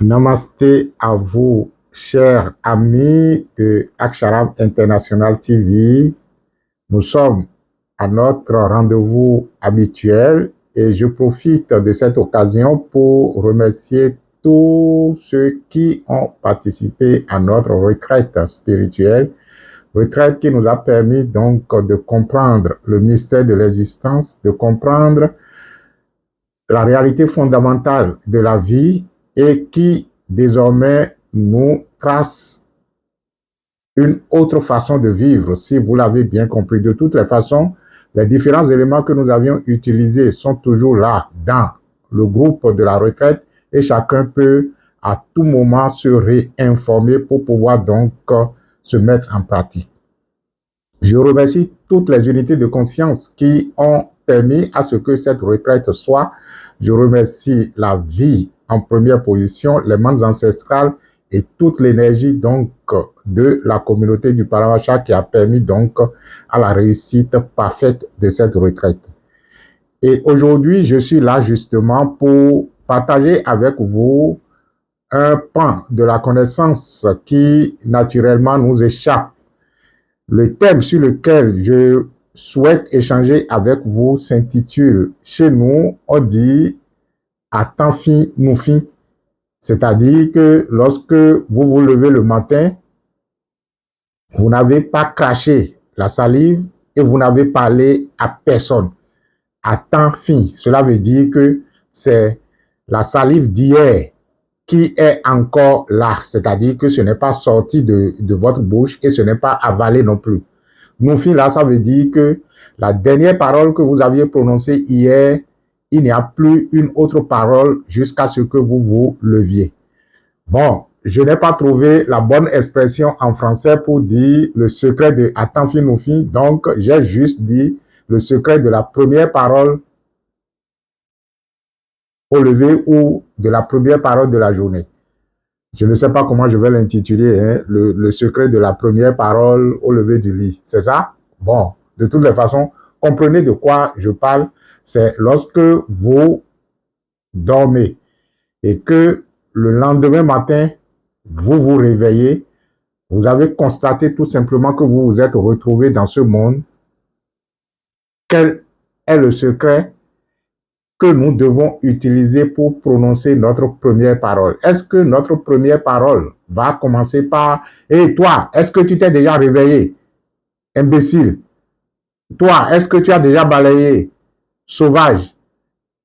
Namasté à vous, chers amis de Aksharam International TV. Nous sommes à notre rendez-vous habituel et je profite de cette occasion pour remercier tous ceux qui ont participé à notre retraite spirituelle, retraite qui nous a permis donc de comprendre le mystère de l'existence, de comprendre la réalité fondamentale de la vie et qui désormais nous trace une autre façon de vivre, si vous l'avez bien compris. De toutes les façons, les différents éléments que nous avions utilisés sont toujours là dans le groupe de la retraite et chacun peut à tout moment se réinformer pour pouvoir donc se mettre en pratique. Je remercie toutes les unités de conscience qui ont permis à ce que cette retraite soit. Je remercie la vie en première position, les membres ancestrales et toute l'énergie donc de la communauté du Paramahansa qui a permis donc à la réussite parfaite de cette retraite. Et aujourd'hui, je suis là justement pour partager avec vous un pan de la connaissance qui naturellement nous échappe. Le thème sur lequel je souhaite échanger avec vous s'intitule « Chez nous, on dit à temps fin, nous fin ». C'est-à-dire que lorsque vous vous levez le matin, vous n'avez pas craché la salive et vous n'avez parlé à personne. À temps fin, cela veut dire que c'est la salive d'hier qui est encore là, c'est-à-dire que ce n'est pas sorti de votre bouche et ce n'est pas avalé non plus. Nous fin là, ça veut dire que la dernière parole que vous aviez prononcée hier, il n'y a plus une autre parole jusqu'à ce que vous vous leviez. Bon, je n'ai pas trouvé la bonne expression en français pour dire le secret de attends fin ou fin, donc j'ai juste dit le secret de la première parole au lever ou de la première parole de la journée. Je ne sais pas comment je vais l'intituler, hein, le secret de la première parole au lever du lit. C'est ça? Bon, de toutes les façons, comprenez de quoi je parle. C'est lorsque vous dormez et que le lendemain matin, vous vous réveillez, vous avez constaté tout simplement que vous vous êtes retrouvé dans ce monde. Quel est le secret que nous devons utiliser pour prononcer notre première parole? Est-ce que notre première parole va commencer par « Hey toi, est-ce que tu t'es déjà réveillé? Imbécile. Toi, est-ce que tu as déjà balayé? Sauvage.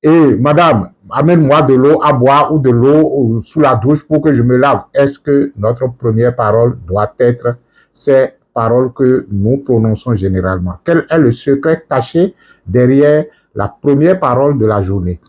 Et madame, amène-moi de l'eau à boire ou de l'eau sous la douche pour que je me lave. » Est-ce que notre première parole doit être ces paroles que nous prononçons généralement? Quel est le secret caché derrière la première parole de la journée?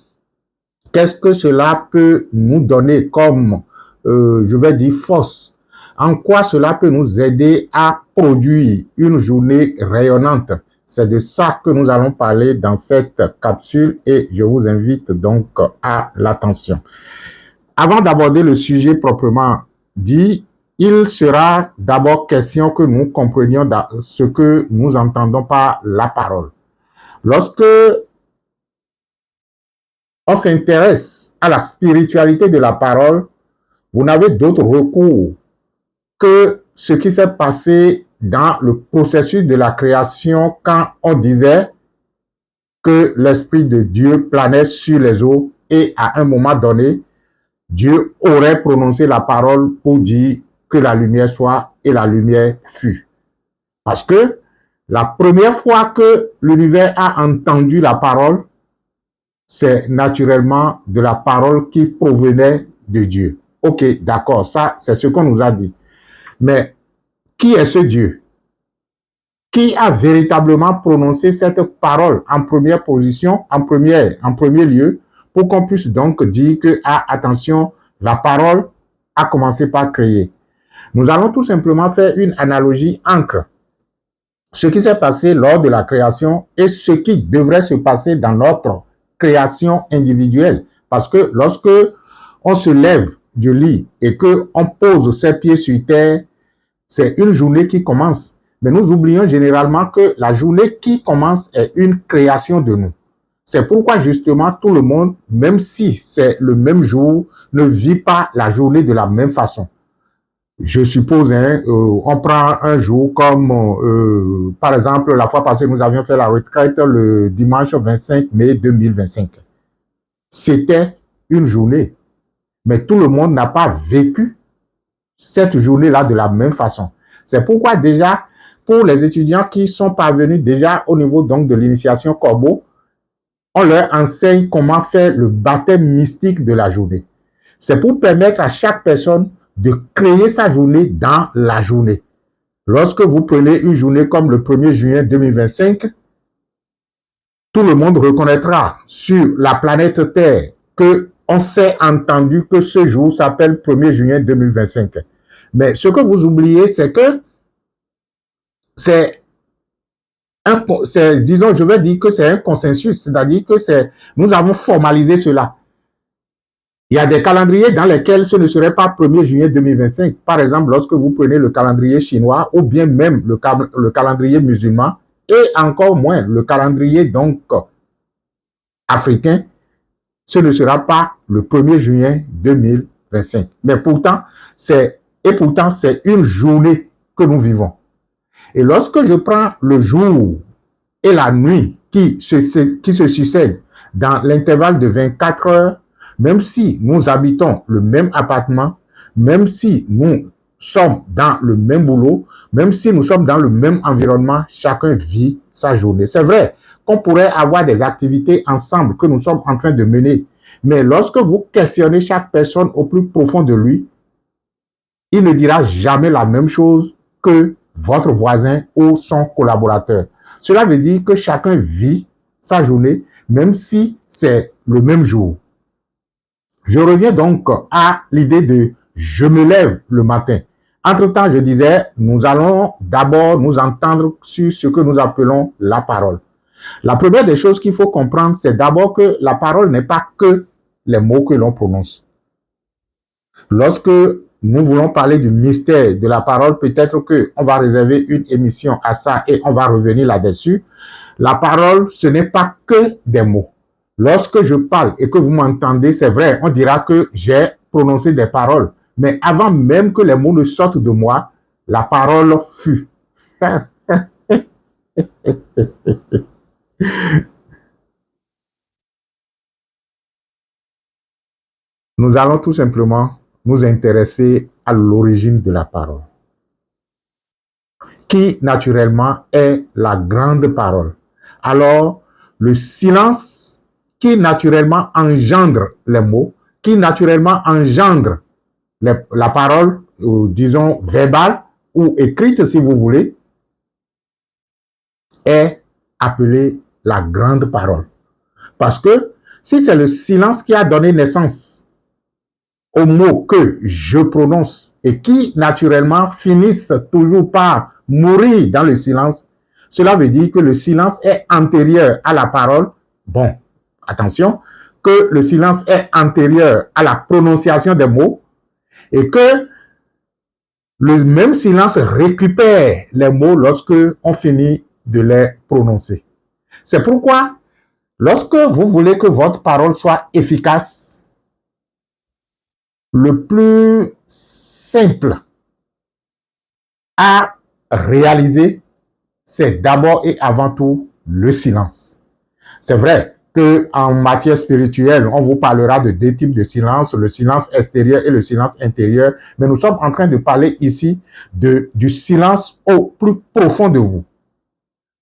Qu'est-ce que cela peut nous donner comme, je vais dire, force? En quoi cela peut nous aider à produire une journée rayonnante? C'est de ça que nous allons parler dans cette capsule et je vous invite donc à l'attention. Avant d'aborder le sujet proprement dit, il sera d'abord question que nous comprenions ce que nous entendons par la parole. Lorsque on s'intéresse à la spiritualité de la parole, vous n'avez d'autre recours que ce qui s'est passé dans le processus de la création quand on disait que l'Esprit de Dieu planait sur les eaux et à un moment donné, Dieu aurait prononcé la parole pour dire que la lumière soit et la lumière fut. Parce que la première fois que l'univers a entendu la parole, c'est naturellement de la parole qui provenait de Dieu. Ok, d'accord, ça c'est ce qu'on nous a dit. Mais qui est ce Dieu? Qui a véritablement prononcé cette parole en première position, en premier lieu, pour qu'on puisse donc dire que, ah, attention, la parole a commencé par créer. Nous allons tout simplement faire une analogie entre ce qui s'est passé lors de la création et ce qui devrait se passer dans notre création individuelle. Parce que lorsque on se lève du lit et qu'on pose ses pieds sur terre, c'est une journée qui commence. Mais nous oublions généralement que la journée qui commence est une création de nous. C'est pourquoi justement tout le monde, même si c'est le même jour, ne vit pas la journée de la même façon. Je suppose, on prend un jour comme, par exemple, la fois passée, nous avions fait la retraite le dimanche 25 mai 2025. C'était une journée, mais tout le monde n'a pas vécu cette journée-là de la même façon. C'est pourquoi déjà, pour les étudiants qui sont parvenus déjà au niveau donc de l'initiation Corbeau, on leur enseigne comment faire le baptême mystique de la journée. C'est pour permettre à chaque personne de créer sa journée dans la journée. Lorsque vous prenez une journée comme le 1er juin 2025, tout le monde reconnaîtra sur la planète Terre que on s'est entendu que ce jour s'appelle 1er juin 2025. Mais ce que vous oubliez, c'est que disons, je vais dire que c'est un consensus, c'est-à-dire que nous avons formalisé cela. Il y a des calendriers dans lesquels ce ne serait pas 1er juillet 2025. Par exemple, lorsque vous prenez le calendrier chinois ou bien même le calendrier musulman et encore moins le calendrier donc africain, ce ne sera pas le 1er juillet 2025. Mais pourtant, c'est une journée que nous vivons. Et lorsque je prends le jour et la nuit qui se succèdent dans l'intervalle de 24 heures, même si nous habitons le même appartement, même si nous sommes dans le même boulot, même si nous sommes dans le même environnement, chacun vit sa journée. C'est vrai qu'on pourrait avoir des activités ensemble que nous sommes en train de mener, mais lorsque vous questionnez chaque personne au plus profond de lui, il ne dira jamais la même chose que votre voisin ou son collaborateur. Cela veut dire que chacun vit sa journée, même si c'est le même jour. Je reviens donc à l'idée de je me lève le matin. Entre-temps, je disais, nous allons d'abord nous entendre sur ce que nous appelons la parole. La première des choses qu'il faut comprendre, c'est d'abord que la parole n'est pas que les mots que l'on prononce. Lorsque nous voulons parler du mystère de la parole, peut-être qu'on va réserver une émission à ça et on va revenir là-dessus. La parole, ce n'est pas que des mots. Lorsque je parle et que vous m'entendez, c'est vrai, on dira que j'ai prononcé des paroles. Mais avant même que les mots ne sortent de moi, la parole fut. Nous allons tout simplement nous intéresser à l'origine de la parole, qui naturellement est la grande parole. Alors, le silence qui naturellement engendre les mots, qui naturellement engendre la parole, disons, verbale ou écrite si vous voulez, est appelée la grande parole. Parce que si c'est le silence qui a donné naissance aux mots que je prononce et qui naturellement finissent toujours par mourir dans le silence, cela veut dire que le silence est antérieur à la parole. Bon, attention, que le silence est antérieur à la prononciation des mots et que le même silence récupère les mots lorsque on finit de les prononcer. C'est pourquoi, lorsque vous voulez que votre parole soit efficace, le plus simple à réaliser, c'est d'abord et avant tout le silence. C'est vrai qu'en matière spirituelle, on vous parlera de deux types de silence, le silence extérieur et le silence intérieur, mais nous sommes en train de parler ici du silence au plus profond de vous.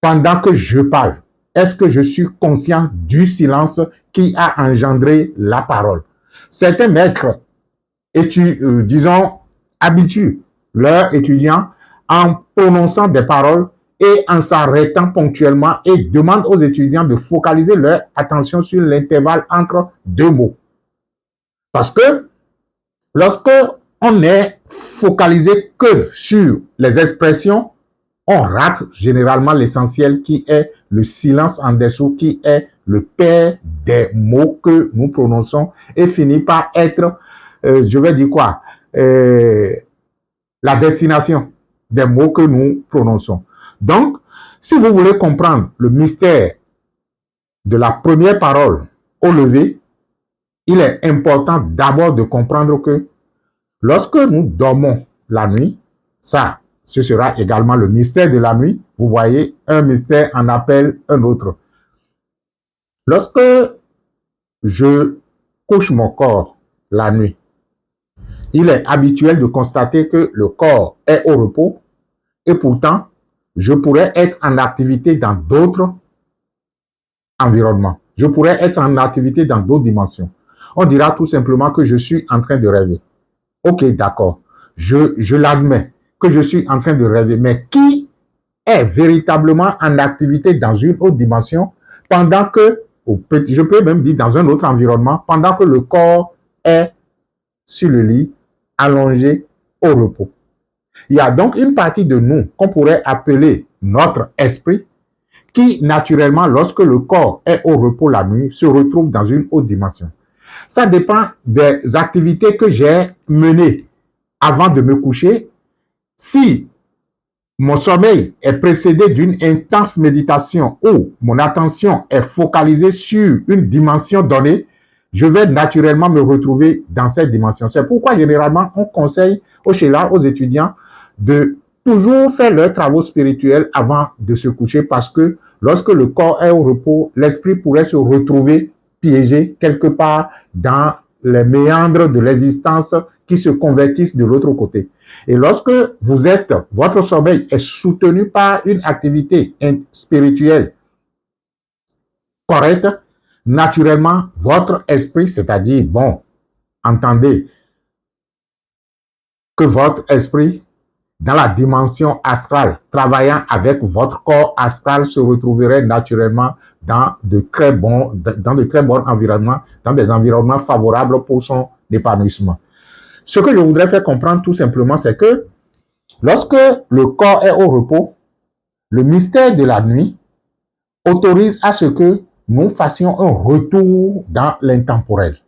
Pendant que je parle, est-ce que je suis conscient du silence qui a engendré la parole? Certains maîtres, disons, habituent leurs étudiants en prononçant des paroles et en s'arrêtant ponctuellement et demandent aux étudiants de focaliser leur attention sur l'intervalle entre deux mots. Parce que lorsque on est focalisé que sur les expressions, on rate généralement l'essentiel qui est le silence en dessous, qui est le père des mots que nous prononçons et finit par être, je vais dire quoi, la destination des mots que nous prononçons. Donc, si vous voulez comprendre le mystère de la première parole au lever, il est important d'abord de comprendre que lorsque nous dormons la nuit, ça, ce sera également le mystère de la nuit. Vous voyez, un mystère en appelle un autre. Lorsque je couche mon corps la nuit, il est habituel de constater que le corps est au repos et pourtant, je pourrais être en activité dans d'autres environnements. Je pourrais être en activité dans d'autres dimensions. On dira tout simplement que je suis en train de rêver. Ok, d'accord. Je l'admets que je suis en train de rêver. Mais qui est véritablement en activité dans une autre dimension pendant que, je peux même dire dans un autre environnement, pendant que le corps est sur le lit, allongé au repos? Il y a donc une partie de nous qu'on pourrait appeler notre esprit qui, naturellement, lorsque le corps est au repos la nuit, se retrouve dans une autre dimension. Ça dépend des activités que j'ai menées avant de me coucher. Si mon sommeil est précédé d'une intense méditation où mon attention est focalisée sur une dimension donnée, je vais naturellement me retrouver dans cette dimension. C'est pourquoi, généralement, on conseille aux chélas, aux étudiants, de toujours faire leurs travaux spirituels avant de se coucher parce que lorsque le corps est au repos, l'esprit pourrait se retrouver piégé quelque part dans les méandres de l'existence qui se convertissent de l'autre côté. Et lorsque votre sommeil est soutenu par une activité spirituelle correcte, naturellement, votre esprit, c'est-à-dire, bon, entendez que votre esprit, dans la dimension astrale, travaillant avec votre corps astral, se retrouverait naturellement dans de très bons environnements, dans des environnements favorables pour son épanouissement. Ce que je voudrais faire comprendre tout simplement, c'est que lorsque le corps est au repos, le mystère de la nuit autorise à ce que nous fassions un retour dans l'intemporel.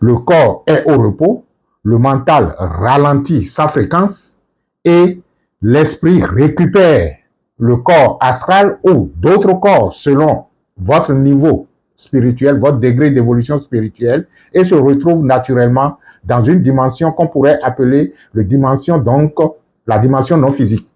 Le corps est au repos, le mental ralentit sa fréquence et l'esprit récupère le corps astral ou d'autres corps selon votre niveau spirituel, votre degré d'évolution spirituelle et se retrouve naturellement dans une dimension qu'on pourrait appeler la dimension non physique.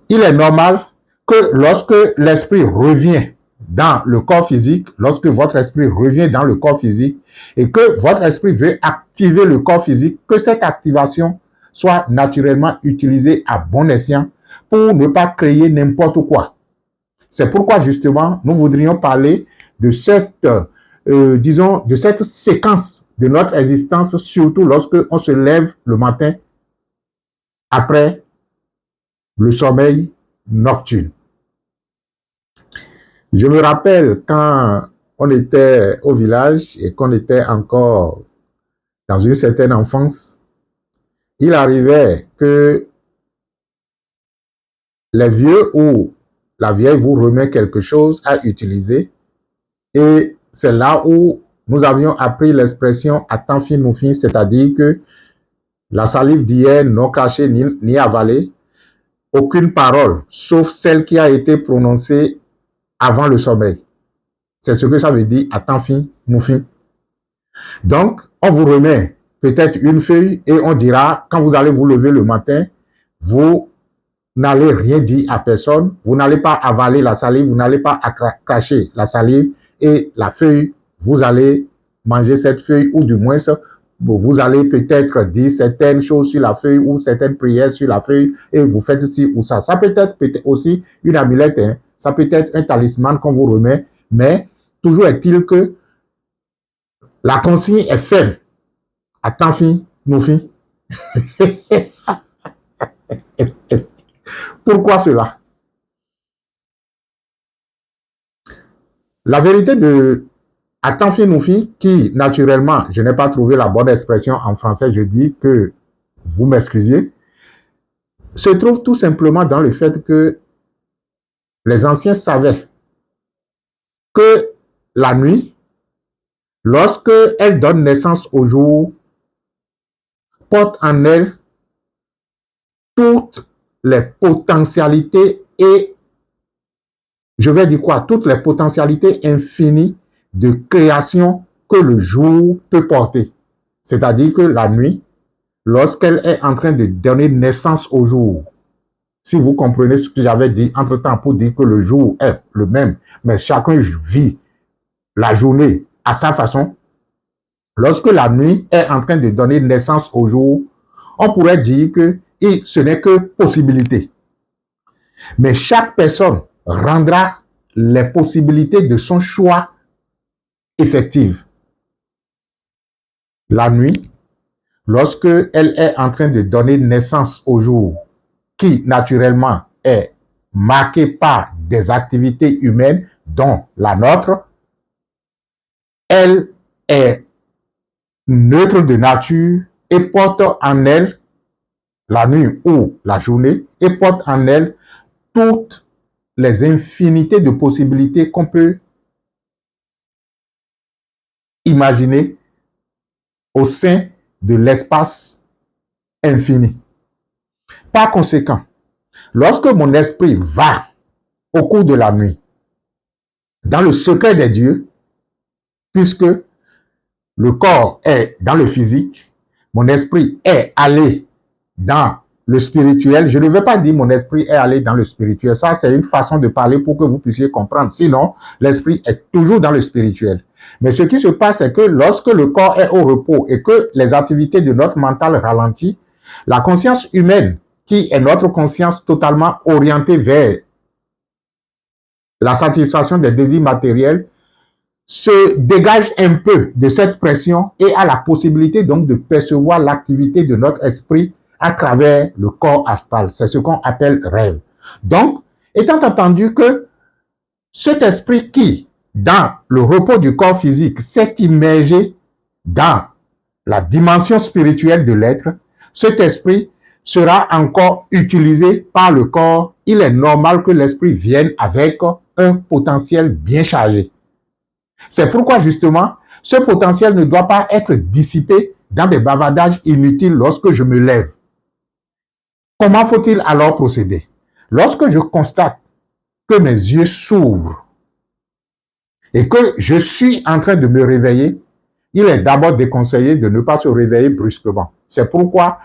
Il est normal que lorsque l'esprit revient dans le corps physique, lorsque votre esprit revient dans le corps physique et que votre esprit veut activer le corps physique, que cette activation soit naturellement utilisée à bon escient pour ne pas créer n'importe quoi. C'est pourquoi justement nous voudrions parler de cette, de cette séquence de notre existence, surtout lorsque on se lève le matin après le sommeil nocturne. Je me rappelle quand on était au village et qu'on était encore dans une certaine enfance, il arrivait que les vieux ou la vieille vous remet quelque chose à utiliser et c'est là où nous avions appris l'expression « à temps fin nous fin », c'est-à-dire que la salive d'hier non crachée ni avalée, aucune parole, sauf celle qui a été prononcée avant le sommeil. C'est ce que ça veut dire, à temps fin, nous fin. Donc, on vous remet peut-être une feuille et on dira, quand vous allez vous lever le matin, vous n'allez rien dire à personne, vous n'allez pas avaler la salive, vous n'allez pas cracher la salive et la feuille, vous allez manger cette feuille ou du moins vous allez peut-être dire certaines choses sur la feuille ou certaines prières sur la feuille et vous faites ci ou ça. Ça peut être aussi une amulette, hein. Ça peut être un talisman qu'on vous remet, mais toujours est-il que la consigne est ferme. À temps fin, nous fin. Pourquoi cela? La vérité de à temps fin, nous fin, qui naturellement, je n'ai pas trouvé la bonne expression en français, je dis que vous m'excusiez, se trouve tout simplement dans le fait que les anciens savaient que la nuit, lorsque elle donne naissance au jour, porte en elle toutes les potentialités et je vais dire quoi, toutes les potentialités infinies de création que le jour peut porter. C'est-à-dire que la nuit, lorsqu'elle est en train de donner naissance au jour, si vous comprenez ce que j'avais dit entre-temps pour dire que le jour est le même, mais chacun vit la journée à sa façon, lorsque la nuit est en train de donner naissance au jour, on pourrait dire que ce n'est que possibilité. Mais chaque personne rendra les possibilités de son choix effectives. La nuit, lorsque elle est en train de donner naissance au jour, qui naturellement est marqué par des activités humaines, dont la nôtre, elle est neutre de nature et porte en elle, la nuit ou la journée, et porte en elle toutes les infinités de possibilités qu'on peut imaginer au sein de l'espace infini. Par conséquent, lorsque mon esprit va au cours de la nuit dans le secret des dieux, puisque le corps est dans le physique, mon esprit est allé dans le spirituel. Je ne veux pas dire mon esprit est allé dans le spirituel. Ça, c'est une façon de parler pour que vous puissiez comprendre. Sinon, l'esprit est toujours dans le spirituel. Mais ce qui se passe, c'est que lorsque le corps est au repos et que les activités de notre mental ralentissent, la conscience humaine, qui est notre conscience totalement orientée vers la satisfaction des désirs matériels, se dégage un peu de cette pression et a la possibilité donc de percevoir l'activité de notre esprit à travers le corps astral. C'est ce qu'on appelle rêve. Donc, étant entendu que cet esprit qui, dans le repos du corps physique, s'est immergé dans la dimension spirituelle de l'être, cet esprit sera encore utilisé par le corps. Il est normal que l'esprit vienne avec un potentiel bien chargé. C'est pourquoi justement, ce potentiel ne doit pas être dissipé dans des bavardages inutiles lorsque je me lève. Comment faut-il alors procéder? Lorsque je constate que mes yeux s'ouvrent et que je suis en train de me réveiller, il est d'abord déconseillé de ne pas se réveiller brusquement. C'est pourquoi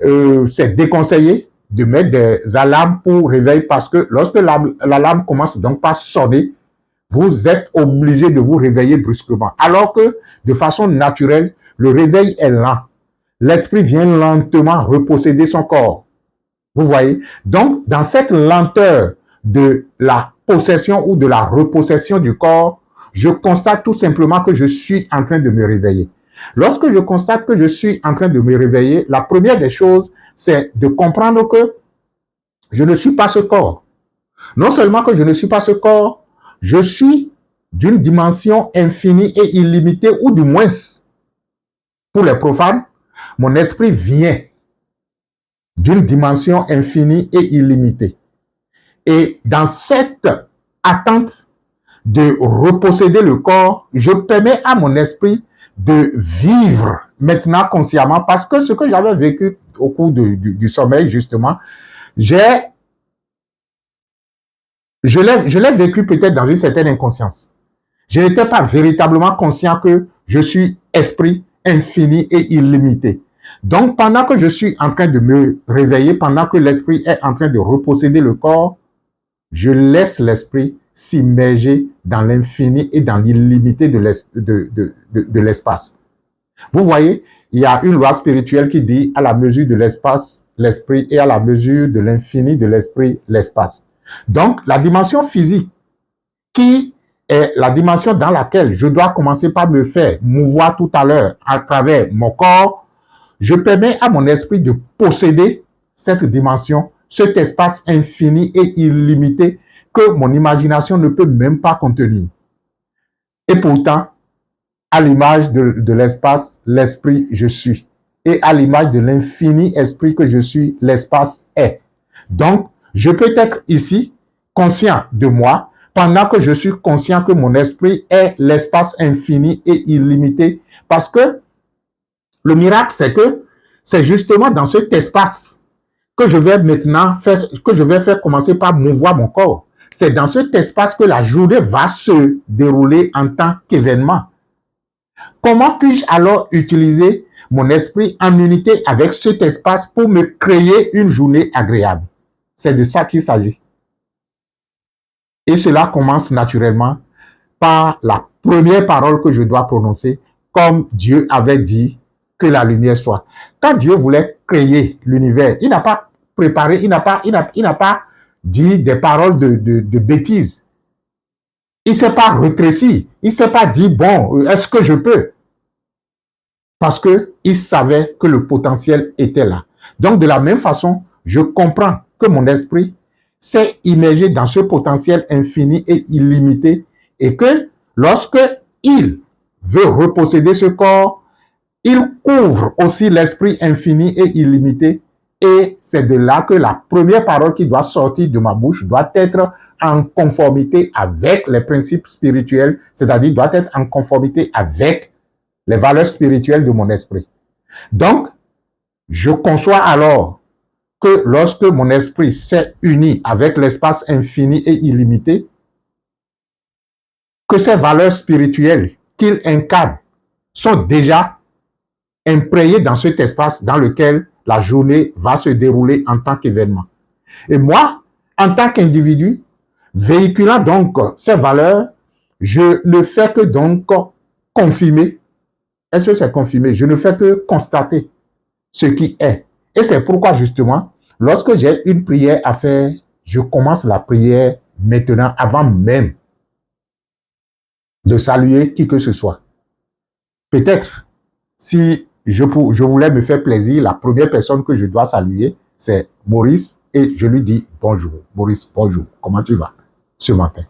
c'est déconseillé de mettre des alarmes pour réveil parce que lorsque l'alarme commence donc par sonner, vous êtes obligé de vous réveiller brusquement. Alors que, de façon naturelle, le réveil est lent. L'esprit vient lentement reposséder son corps. Vous voyez? Donc, dans cette lenteur de la possession ou de la repossession du corps, je constate tout simplement que je suis en train de me réveiller. Lorsque je constate que je suis en train de me réveiller, la première des choses, c'est de comprendre que je ne suis pas ce corps. Non seulement que je ne suis pas ce corps, je suis d'une dimension infinie et illimitée, ou du moins, pour les profanes, mon esprit vient d'une dimension infinie et illimitée. Et dans cette attente de reposséder le corps, je permets à mon esprit de vivre maintenant consciemment, parce que ce que j'avais vécu au cours du sommeil, justement, je l'ai vécu peut-être dans une certaine inconscience. Je n'étais pas véritablement conscient que je suis esprit infini et illimité. Donc, pendant que je suis en train de me réveiller, pendant que l'esprit est en train de reposséder le corps, je laisse l'esprit s'immerger dans l'infini et dans l'illimité de l'espace. Vous voyez, il y a une loi spirituelle qui dit à la mesure de l'espace, l'esprit, et à la mesure de l'infini de l'esprit, l'espace. Donc, la dimension physique, qui est la dimension dans laquelle je dois commencer par me faire mouvoir tout à l'heure à travers mon corps, je permets à mon esprit de posséder cette dimension, cet espace infini et illimité que mon imagination ne peut même pas contenir. Et pourtant, à l'image de l'espace, l'esprit, je suis. Et à l'image de l'infini esprit que je suis, l'espace est. Donc, je peux être ici, conscient de moi, pendant que je suis conscient que mon esprit est l'espace infini et illimité. Parce que le miracle, c'est que c'est justement dans cet espace que je vais maintenant faire, que je vais faire commencer par mouvoir mon corps. c'est dans cet espace que la journée va se dérouler en tant qu'événement. Comment puis-je alors utiliser mon esprit en unité avec cet espace pour me créer une journée agréable? C'est de ça qu'il s'agit. Et cela commence naturellement par la première parole que je dois prononcer, comme Dieu avait dit que la lumière soit. Quand Dieu voulait créer l'univers, il n'a pas préparé, il n'a pas dit des paroles de bêtises. Il ne s'est pas rétréci. Il ne s'est pas dit, bon, est-ce que je peux? Parce qu'il savait que le potentiel était là. Donc, de la même façon, je comprends que mon esprit s'est immergé dans ce potentiel infini et illimité et que lorsque il veut reposséder ce corps, il couvre aussi l'esprit infini et illimité. Et c'est de là que la première parole qui doit sortir de ma bouche doit être en conformité avec les principes spirituels, c'est-à-dire doit être en conformité avec les valeurs spirituelles de mon esprit. Donc, je conçois alors que lorsque mon esprit s'est uni avec l'espace infini et illimité, que ces valeurs spirituelles qu'il incarne sont déjà imprégnées dans cet espace dans lequel la journée va se dérouler en tant qu'événement. Et moi, en tant qu'individu, véhiculant donc ces valeurs, je ne fais que donc confirmer. Est-ce que c'est confirmé? Je ne fais que constater ce qui est. Et c'est pourquoi justement, lorsque j'ai une prière à faire, je commence la prière maintenant, avant même de saluer qui que ce soit. Peut-être, si je voulais me faire plaisir, la première personne que je dois saluer, c'est Maurice, et je lui dis bonjour. Maurice, bonjour, comment tu vas ce matin?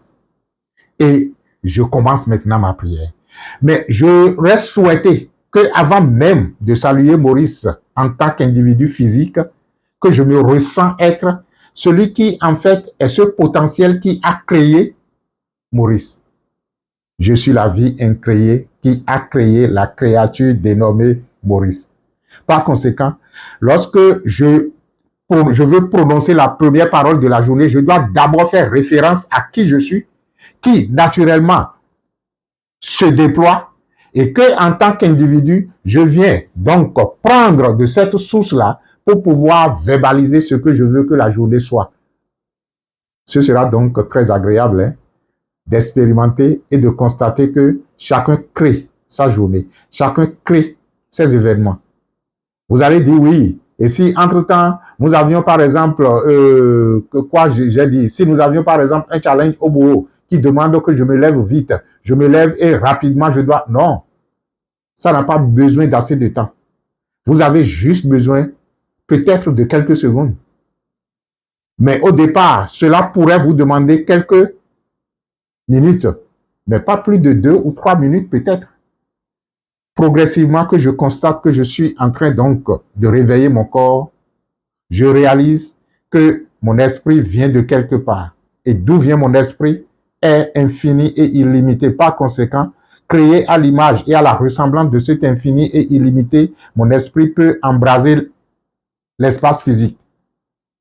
Et je commence maintenant ma prière. Mais je reste souhaité que avant même de saluer Maurice en tant qu'individu physique, que je me ressens être celui qui, en fait, est ce potentiel qui a créé Maurice. Je suis la vie incréée qui a créé la créature dénommée Maurice. Par conséquent, lorsque je veux prononcer la première parole de la journée, je dois d'abord faire référence à qui je suis, qui, naturellement, se déploie et que, en tant qu'individu, je viens donc prendre de cette source-là pour pouvoir verbaliser ce que je veux que la journée soit. Ce sera donc très agréable hein, d'expérimenter et de constater que chacun crée sa journée, chacun crée ses événements. Vous allez dire oui, et si entre-temps, nous avions par exemple, j'ai dit, si nous avions par exemple un challenge au boulot qui demande que je me lève vite, je me lève et rapidement je dois... Non, ça n'a pas besoin d'assez de temps. Vous avez juste besoin peut-être de quelques secondes. Mais au départ, cela pourrait vous demander quelques minutes, mais pas plus de 2 ou 3 minutes peut-être. Progressivement que je constate que je suis en train donc de réveiller mon corps, je réalise que mon esprit vient de quelque part. Et d'où vient mon esprit est infini et illimité. Par conséquent, créé à l'image et à la ressemblance de cet infini et illimité, mon esprit peut embraser l'espace physique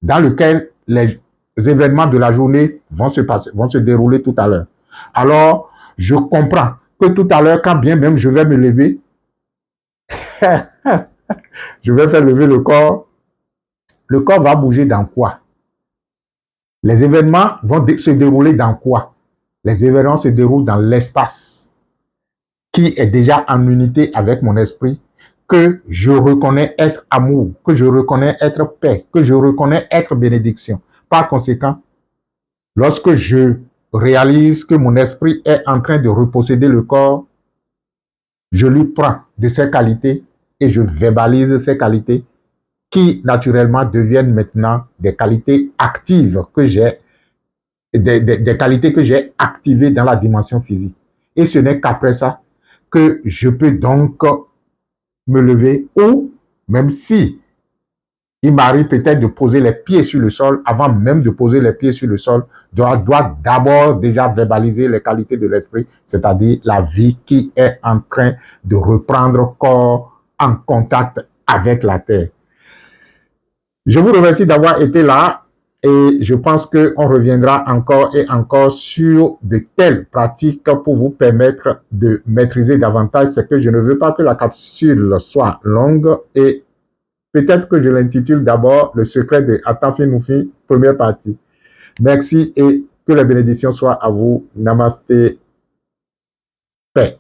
dans lequel les événements de la journée vont se dérouler tout à l'heure. Alors, je comprends que tout à l'heure, quand bien même je vais me lever, je vais faire lever le corps va bouger dans quoi? Les événements vont se dérouler dans quoi? Les événements se déroulent dans l'espace qui est déjà en unité avec mon esprit, que je reconnais être amour, que je reconnais être paix, que je reconnais être bénédiction. Par conséquent, lorsque je réalise que mon esprit est en train de reposséder le corps, je lui prends de ses qualités et je verbalise ces qualités qui, naturellement, deviennent maintenant des qualités actives que j'ai, des qualités que j'ai activées dans la dimension physique. Et ce n'est qu'après ça que je peux donc me lever ou, même si il m'arrive peut-être de poser les pieds sur le sol, avant même de poser les pieds sur le sol, doit d'abord déjà verbaliser les qualités de l'esprit, c'est-à-dire la vie qui est en train de reprendre corps en contact avec la terre. Je vous remercie d'avoir été là. Et je pense qu'on reviendra encore et encore sur de telles pratiques pour vous permettre de maîtriser davantage. C'est que je ne veux pas que la capsule soit longue et peut-être que je l'intitule d'abord Le secret de Atafinoufi, première partie. Merci et que la bénédiction soit à vous. Namasté. Paix.